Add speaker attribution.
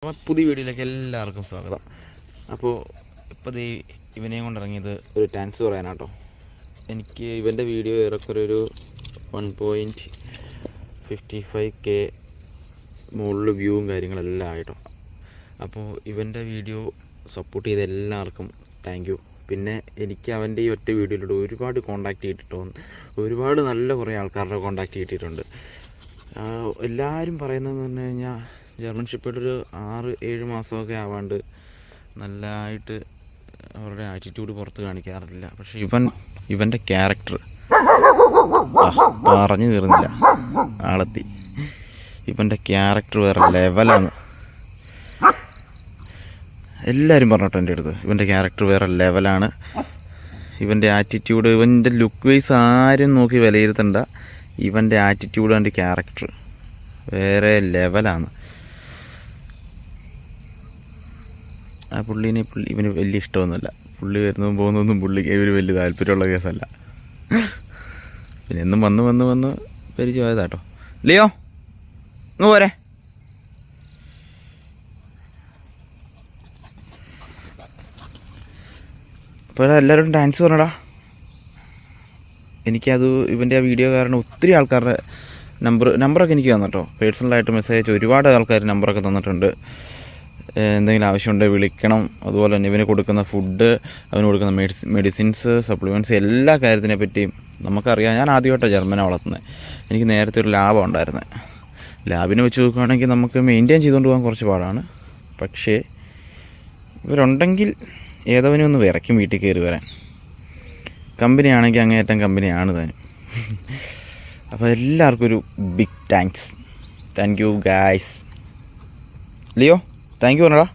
Speaker 1: അപ്പോൾ പുതിയ വീഡിയോയിലേക്ക് എല്ലാവർക്കും സ്വാഗതം. അപ്പോൾ ഇപ്പോൾ ഇവനെയും കൊണ്ടിറങ്ങിയത് ഒരു ഡാൻസ് പറയാനാട്ടോ. എനിക്ക് ഇവൻ്റെ വീഡിയോ ഏറെക്കുറെ ഒരു 1.55K മുകളിൽ വ്യൂവും കാര്യങ്ങളെല്ലാം ആയിട്ടോ. അപ്പോൾ ഇവൻ്റെ വീഡിയോ സപ്പോർട്ട് ചെയ്ത എല്ലാവർക്കും താങ്ക് യു. പിന്നെ എനിക്ക് അവൻ്റെ ഈ ഒറ്റ വീഡിയോയിലൂടെ ഒരുപാട് കോൺടാക്റ്റ് ചെയ്തിട്ടോ, ഒരുപാട് നല്ല കുറേ ആൾക്കാരുടെ കോൺടാക്റ്റ് ചെയ്തിട്ടുണ്ട്. എല്ലാവരും പറയുന്നതെന്ന് പറഞ്ഞു കഴിഞ്ഞാൽ ജർമ്മൻ ഷെപ്പേർഡ് ഒരു 6-7 മാസമൊക്കെ ആവാണ്ട് നല്ലതായിട്ട് അവരുടെ ആറ്റിറ്റ്യൂഡ് പുറത്ത് കാണിക്കാറില്ല. പക്ഷേ ഇവൻ്റെ ക്യാരക്ടർ പറഞ്ഞു തീർന്നില്ല, ആളെത്തി. ഇവൻ്റെ ക്യാരക്ടർ വേറെ ലെവലാണ്. എല്ലാവരും പറഞ്ഞിട്ട് എൻ്റെ അടുത്ത് ഇവൻ്റെ ക്യാരക്ടർ വേറെ ലെവലാണ്. ഇവൻ്റെ ആറ്റിറ്റ്യൂഡ്, ഇവൻ്റെ ലുക്ക് വൈസ് ആരും നോക്കി വിലയിരുത്തണ്ട. ഇവൻ്റെ ആറ്റിറ്റ്യൂഡ് ആൻഡ് ക്യാരക്ടർ വേറെ ലെവലാണ്. ആ ഇവന് വലിയ ഇഷ്ടമൊന്നുമില്ല. പുള്ളി വരുന്നതും പോകുന്നതൊന്നും പുള്ളിക്ക് ഇവർ വലിയ താല്പര്യമുള്ള കേസല്ല. പിന്നെ എന്നും വന്ന് പരിചയമായതാട്ടോ. ലിയോ ഇങ്ങ് പോരെ. അപ്പോൾ എല്ലാവരും ഡാൻസ് പറഞ്ഞടാ. എനിക്കത് ഇവൻ്റെ ആ വീഡിയോ കാരണം ഒത്തിരി ആൾക്കാരുടെ നമ്പറൊക്കെ എനിക്ക് തന്നിട്ടോ. പേഴ്സണലായിട്ട് മെസ്സേജ് അയച്ച് ഒരുപാട് ആൾക്കാർ നമ്പറൊക്കെ തന്നിട്ടുണ്ട്. എന്തെങ്കിലും ആവശ്യമുണ്ടെങ്കിൽ വിളിക്കണം. അതുപോലെ തന്നെ ഇവന് കൊടുക്കുന്ന ഫുഡ്, അവന് കൊടുക്കുന്ന മെഡിസിൻസ്, സപ്ലിമെൻറ്റ്സ്, എല്ലാ കാര്യത്തിനെ പറ്റിയും നമുക്കറിയാം. ഞാൻ ആദ്യമായിട്ടാണ് ജർമ്മനെ വളർത്തുന്നത്. എനിക്ക് നേരത്തെ ഒരു ലാബ് ഉണ്ടായിരുന്നത്. ലാബിനെ വെച്ച് നോക്കുകയാണെങ്കിൽ നമുക്ക് മെയിൻറ്റെയിൻ ചെയ്തുകൊണ്ട് പോകാൻ കുറച്ച് പാടാണ്. പക്ഷേ ഇവരുണ്ടെങ്കിൽ ഏതവനും ഒന്ന് വിറയ്ക്കും വീട്ടിൽ കയറി വരാൻ. കമ്പനിയാണെങ്കിൽ അങ്ങേയറ്റം കമ്പനിയാണ് താനും. അപ്പോൾ എല്ലാവർക്കും ഒരു big thanks. Thank you guys. Leo thank you പറഞ്ഞടാ.